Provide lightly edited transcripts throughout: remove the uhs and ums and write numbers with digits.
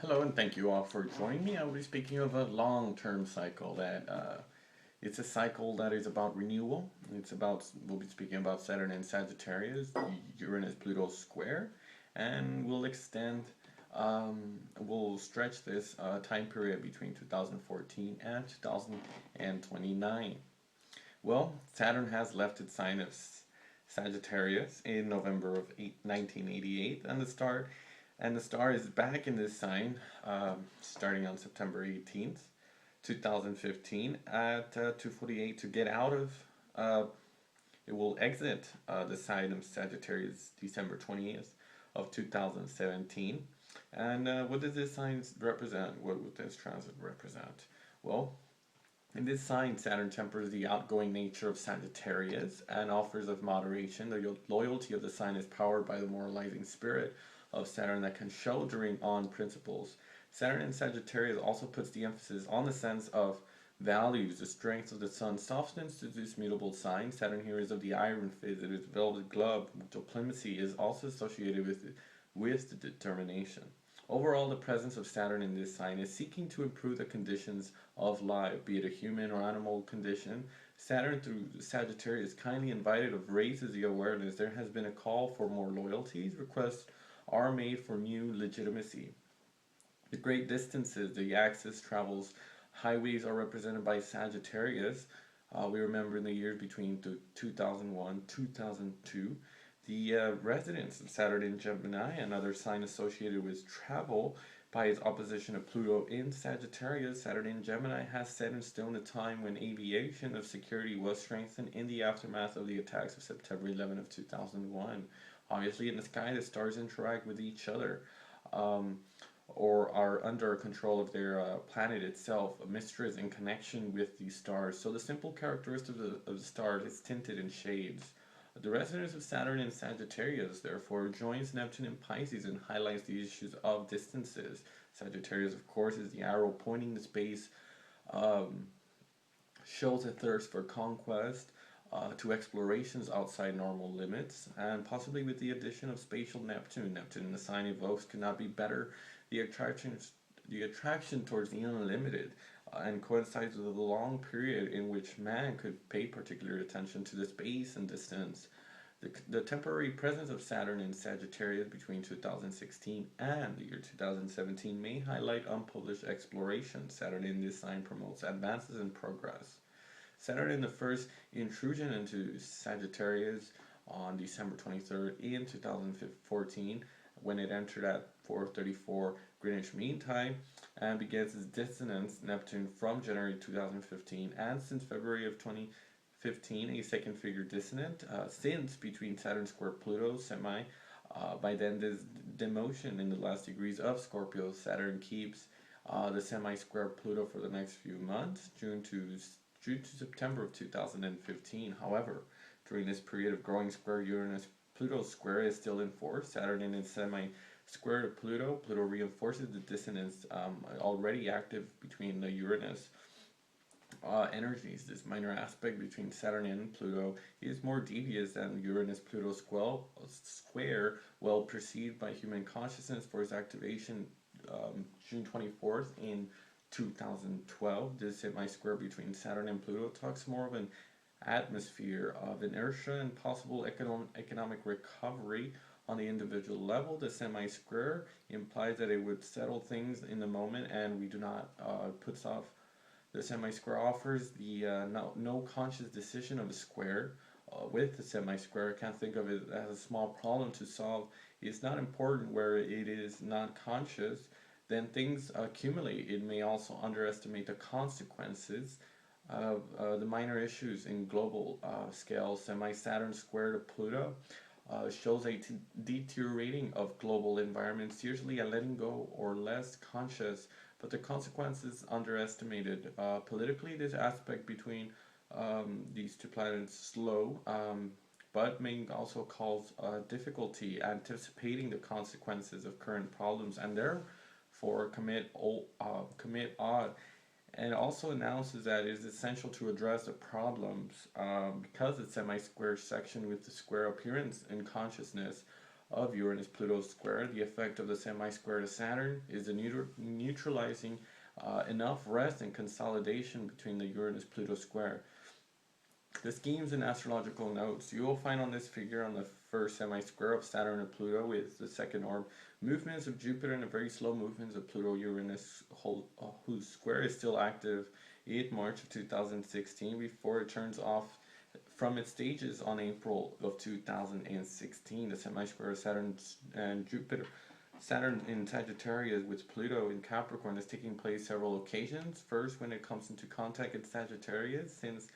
Hello and thank you all for joining me. I will be speaking of a long-term cycle that it's a cycle that is about renewal. We'll be speaking about Saturn and Sagittarius, Uranus Pluto square, and we'll stretch this time period between 2014 and 2029. Well, Saturn has left its sign of Sagittarius in November of 1988, and the star is back in this sign starting on September 18th, 2015 at 2:48 to get out of. It will exit the sign of Sagittarius December 20th of 2017. And what does this sign represent? What would this transit represent? Well, in this sign, Saturn tempers the outgoing nature of Sagittarius and offers of moderation. The loyalty of the sign is powered by the moralizing spirit of Saturn that can show during on principles. Saturn in Sagittarius also puts the emphasis on the sense of values. The strength of the sun softens to this mutable sign. Saturn here is of the iron fist. It is velvet glove. Diplomacy is also associated with the determination. Overall, the presence of Saturn in this sign is seeking to improve the conditions of life, be it a human or animal condition. Saturn through Sagittarius kindly invited of raises the awareness there has been a call for more loyalties. Requests are made for new legitimacy. The great distances the axis travels, highways are represented by Sagittarius. We remember in the years between 2001 2002 the residence of Saturn in Gemini, another sign associated with travel, by its opposition of Pluto in Sagittarius. Saturn in Gemini has set in stone a time when aviation of security was strengthened in the aftermath of the attacks of September 11 of 2001. Obviously, in the sky, the stars interact with each other. Um, or are under control of their planet itself. A mystery is in connection with these stars. So the simple characteristic of the stars is tinted in shades. The resonance of Saturn in Sagittarius, therefore, joins Neptune in Pisces and highlights the issues of distances. Sagittarius, of course, is the arrow pointing to space, um, shows a thirst for conquest, to explorations outside normal limits, and possibly with the addition of spatial Neptune. Neptune in the sign evokes could not be better. The attraction, the attraction towards the unlimited, and coincides with a long period in which man could pay particular attention to the space and distance. The temporary presence of Saturn in Sagittarius between 2016 and the year 2017 may highlight unpublished exploration. Saturn in this sign promotes advances in progress. Saturn in the first intrusion into Sagittarius on December 23rd in 2014 when it entered at 4:34 Greenwich Mean Time and begins its dissonance Neptune from January 2015 and since February of 2015 a second figure dissonant since between Saturn square Pluto semi. By then there's demotion in the last degrees of Scorpio. Saturn keeps the semi square Pluto for the next few months, June to September of 2015. However, during this period of growing square, Uranus Pluto square is still in force. Saturn in its semi square to Pluto. Pluto reinforces the dissonance already active between the Uranus energies. This minor aspect between Saturn and Pluto is more devious than Uranus Pluto square, well perceived by human consciousness for its activation June 24th in 2012. This semi-square between Saturn and Pluto talks more of an atmosphere of inertia and possible economic recovery on the individual level. The semi-square implies that it would settle things in the moment, and we do not puts off. The semi-square offers the no conscious decision of a square. With the semi-square, I can't think of it as a small problem to solve. It's not important where it is not conscious. Then things accumulate. It may also underestimate the consequences of the minor issues in global scale. Semi-Saturn square to Pluto shows a deteriorating of global environments, usually a letting go or less conscious, but the consequences underestimated. Politically, this aspect between these two planets slow, but may also cause difficulty anticipating the consequences of current problems and therefore commit odd, and also announces that it is essential to address the problems because the semi-square section with the square appearance in consciousness of Uranus-Pluto square. The effect of the semi-square to Saturn is the neutralizing enough rest and consolidation between the Uranus-Pluto square. The schemes and astrological notes you will find on this figure on the first semi-square of Saturn and Pluto with the second orb, movements of Jupiter and the very slow movements of Pluto-Uranus, whose square is still active in March of 2016 before it turns off from its stages on April of 2016. The semi-square of Saturn and Jupiter, Saturn in Sagittarius with Pluto in Capricorn is taking place several occasions. First, when it comes into contact in Sagittarius, since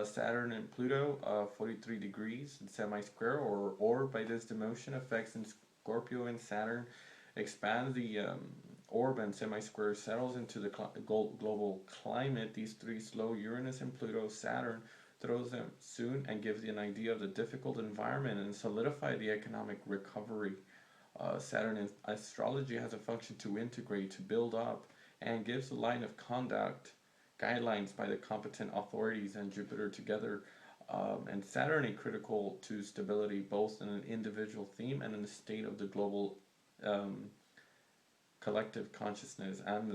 Saturn and Pluto, 43 degrees in semi-square, or by this demotion effects in Scorpio and Saturn expand the orb and semi-square settles into the global climate. These three slow Uranus and Pluto, Saturn throws them soon and gives you an idea of the difficult environment and solidify the economic recovery. Saturn in astrology has a function to integrate, to build up, and gives a line of conduct guidelines by the competent authorities, and Jupiter together and Saturn are critical to stability both in an individual theme and in the state of the global collective consciousness and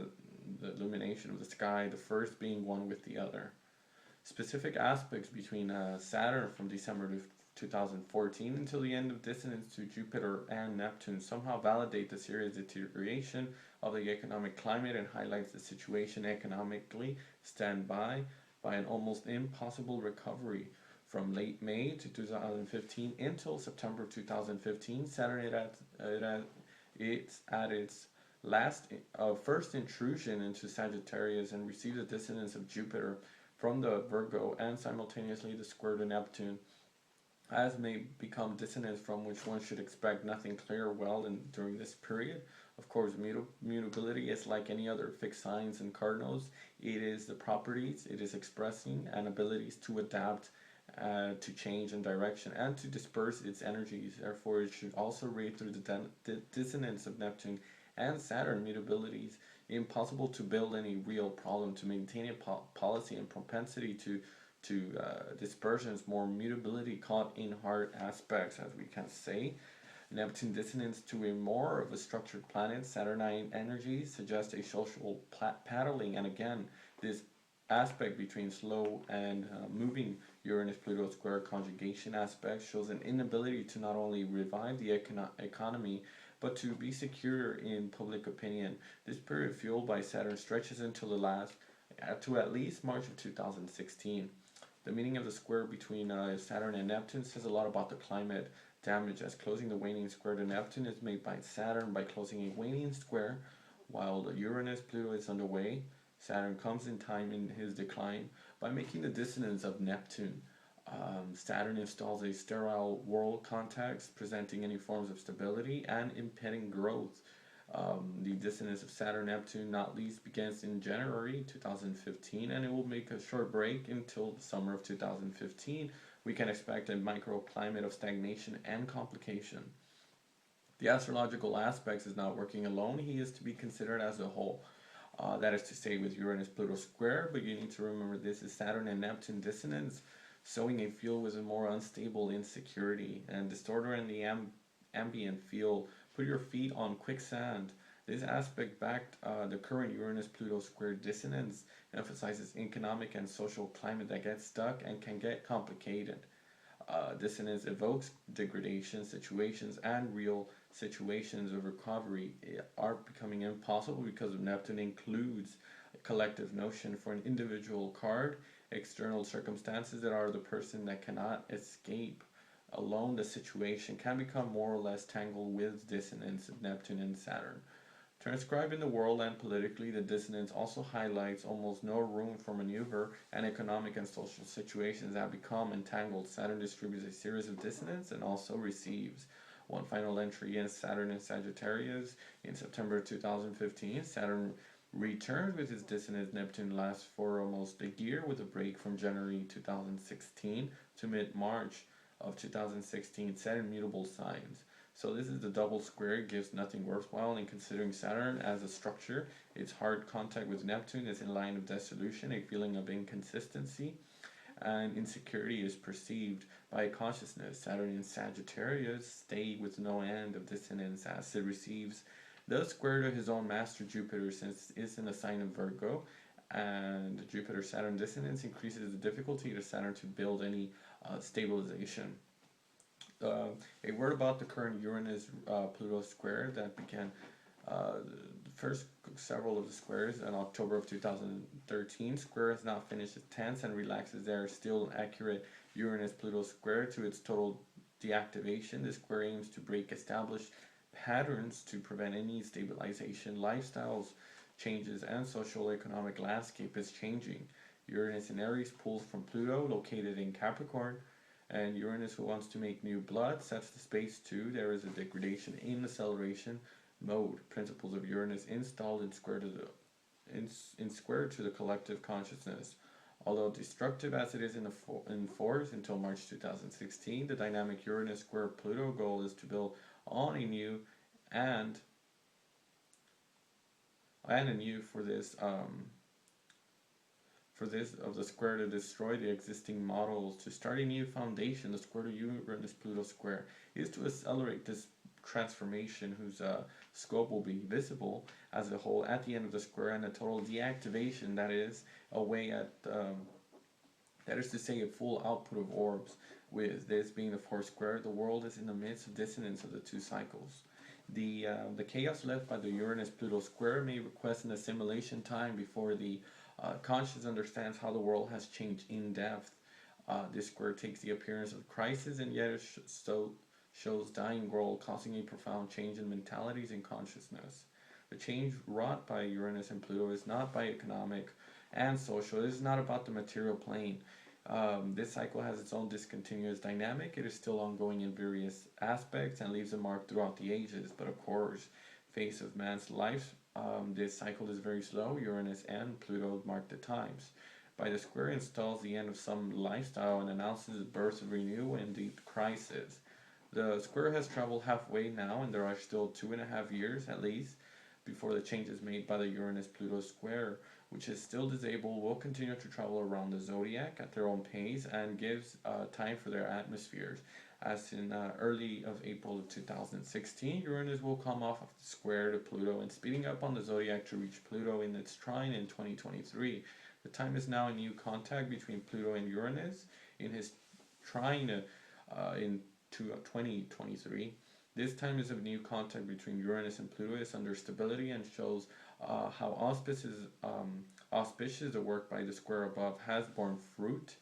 the illumination of the sky, the first being one with the other. Specific aspects between Saturn from December 2014 until the end of dissonance to Jupiter and Neptune somehow validate the serious deterioration of the economic climate and highlights the situation economically stand by an almost impossible recovery. From late May to 2015 until September 2015, Saturn it's at its first intrusion into Sagittarius and received the dissonance of Jupiter from the Virgo and simultaneously the square to Neptune, as may become dissonance from which one should expect nothing clear during this period. Of course, mutability is like any other fixed signs and cardinals. It is the properties, it is expressing and abilities to adapt to change in direction and to disperse its energies. Therefore, it should also read through the dissonance of Neptune and Saturn mutabilities. Impossible to build any real problem, to maintain a policy and propensity to dispersions, more mutability caught in hard aspects, as we can say. Neptune dissonance to a more of a structured planet. Saturnine energies suggest a social paddling, and again, this aspect between slow and moving Uranus-Pluto square conjugation aspect shows an inability to not only revive the economy, but to be secure in public opinion. This period fueled by Saturn stretches until to at least March of 2016. The meaning of the square between Saturn and Neptune says a lot about the climate damage, as closing the waning square to Neptune is made by Saturn by closing a waning square, while the Uranus-Pluto is underway. Saturn comes in time in his decline by making the dissonance of Neptune. Saturn installs a sterile world context, presenting any forms of stability and impeding growth. The dissonance of Saturn-Neptune not least begins in January 2015, and it will make a short break until the summer of 2015. We can expect a microclimate of stagnation and complication. The astrological aspects is not working alone. He is to be considered as a whole. That is to say, with Uranus-Pluto square, but you need to remember this is Saturn and Neptune dissonance, sowing a field with a more unstable insecurity and distorter in the ambient field. Put your feet on quicksand. This aspect backed the current Uranus-Pluto square dissonance emphasizes economic and social climate that gets stuck and can get complicated. Dissonance evokes degradation situations, and real situations of recovery are becoming impossible because of Neptune includes a collective notion for an individual card, external circumstances that are the person that cannot escape. Alone, the situation can become more or less tangled with dissonance of Neptune and Saturn. Transcribed in the world and politically, the dissonance also highlights almost no room for maneuver, and economic and social situations have become entangled. Saturn distributes a series of dissonance and also receives. One final entry is Saturn in Sagittarius. In September 2015, Saturn returns with his dissonance. Neptune lasts for almost a year with a break from January 2016 to mid-March of 2016, set in mutable signs. So this is the double square. It gives nothing worthwhile in considering Saturn as a structure. Its hard contact with Neptune is in line of dissolution, a feeling of inconsistency. and insecurity is perceived by consciousness. Saturn in Sagittarius stay with no end of dissonance as it receives the square to his own master Jupiter, since it's in the sign of Virgo, and Jupiter Saturn dissonance increases the difficulty to Saturn to build any stabilization. Uh, a word about the current Uranus Pluto square that began the first several of the squares in October of 2013. Square has now finished its tense and relaxes there. Still an accurate Uranus Pluto square to its total deactivation. The square aims to break established patterns to prevent any stabilization. Lifestyles changes and social economic landscape is changing. Uranus in Aries pulls from Pluto, located in Capricorn, and Uranus, who wants to make new blood, sets the space too. There is a degradation in acceleration mode. Principles of Uranus installed in square to the collective consciousness. Although destructive as it is in force until March 2016, the dynamic Uranus square Pluto goal is to build on a new and anew for this of the square to destroy the existing models, to start a new foundation. The square to Uranus Pluto square is to accelerate this transformation, whose scope will be visible as a whole at the end of the square, and a total deactivation, that is a way at that is to say a full output of orbs. With this being the fourth square, the world is in the midst of dissonance of the two cycles. The chaos left by the Uranus-Pluto square may request an assimilation time before the conscious understands how the world has changed in depth. This square takes the appearance of crisis, and yet it shows dying world, causing a profound change in mentalities and consciousness. The change wrought by Uranus and Pluto is not by economic and social. It is not about the material plane. This cycle has its own discontinuous dynamic. It is still ongoing in various aspects and leaves a mark throughout the ages. But of course, face of man's life, this cycle is very slow. Uranus and Pluto mark the times. By the square installs the end of some lifestyle and announces the birth of renewal and deep crisis. The square has traveled halfway now, and there are still 2.5 years at least before the changes made by the Uranus-Pluto square, which is still disabled, will continue to travel around the zodiac at their own pace and gives time for their atmospheres. As in early of April of 2016, Uranus will come off of the square to Pluto and speeding up on the zodiac to reach Pluto in its trine in 2023. The time is now a new contact between Pluto and Uranus in his trine in 2023. This time is a new contact between Uranus and Pluto is under stability and shows how auspicious the work by the square above has borne fruit.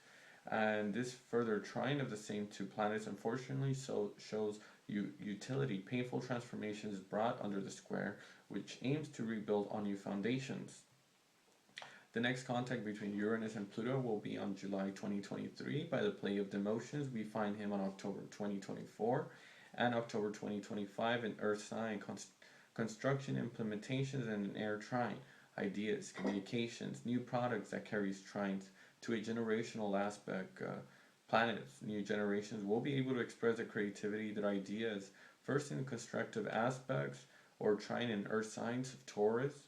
And this further trine of the same two planets unfortunately shows utility. Painful transformation is brought under the square, which aims to rebuild on new foundations. The next contact between Uranus and Pluto will be on July 2023. By the play of the motions, we find him on October 2024 and October 2025 in Earth sign, construction, implementations, and an air trine, ideas, communications, new products that carries trines to a generational aspect. Planets, new generations will be able to express their creativity, their ideas, first in constructive aspects or trine in Earth signs of Taurus,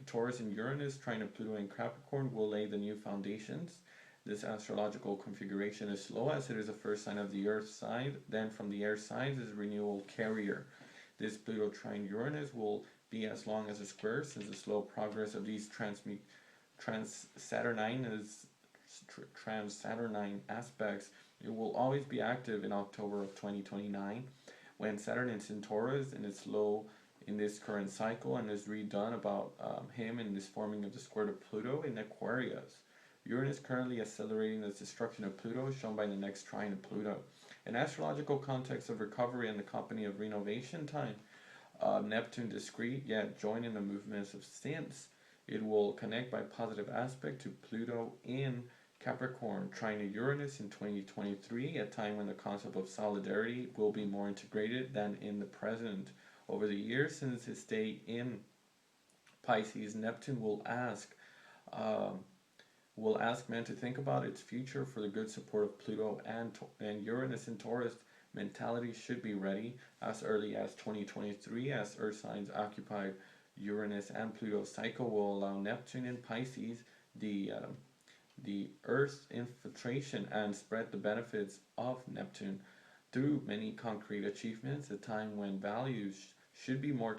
Taurus and Uranus, trine of Pluto and Capricorn will lay the new foundations. This astrological configuration is slow as it is the first sign of the Earth sign. Then from the air signs is Renewal carrier. This Pluto trine Uranus will be as long as a square, since the slow progress of these trans-Saturnine aspects, it will always be active in October of 2029, when Saturn is in Taurus and is slow in this current cycle and is redone about him in this forming of the square to Pluto in Aquarius. Uranus currently accelerating the destruction of Pluto, shown by the next trine of Pluto. In astrological context of recovery and the company of renovation time, Neptune discrete yet joined in the movements of synths. It will connect by positive aspect to Pluto in Capricorn, trine to Uranus in 2023, a time when the concept of solidarity will be more integrated than in the present. Over the years since his stay in Pisces, Neptune will ask man to think about its future for the good support of Pluto and Uranus in Taurus. Mentality should be ready as early as 2023, as Earth signs occupied Uranus and Pluto cycle will allow Neptune in Pisces, the the Earth's infiltration and spread the benefits of Neptune through many concrete achievements, a time when values should be more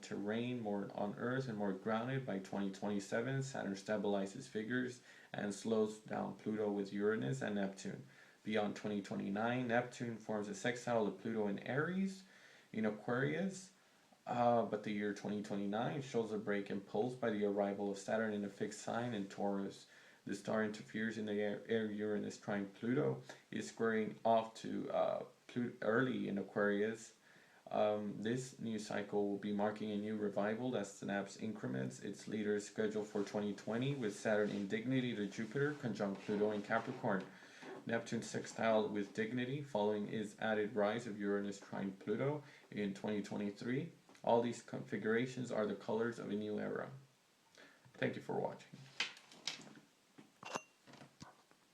terrain, more on Earth, and more grounded. By 2027, Saturn stabilizes figures and slows down Pluto with Uranus and Neptune. Beyond 2029, Neptune forms a sextile to Pluto in Aries, in Aquarius, but the year 2029 shows a break imposed by the arrival of Saturn in a fixed sign in Taurus. The star interferes in the air Uranus trine Pluto, is squaring off to early in Aquarius. This new cycle will be marking a new revival as Synapse increments its leaders scheduled for 2020 with Saturn in dignity to Jupiter, conjunct Pluto in Capricorn. Neptune sextile with dignity following its added rise of Uranus trine Pluto in 2023. All these configurations are the colors of a new era. Thank you for watching.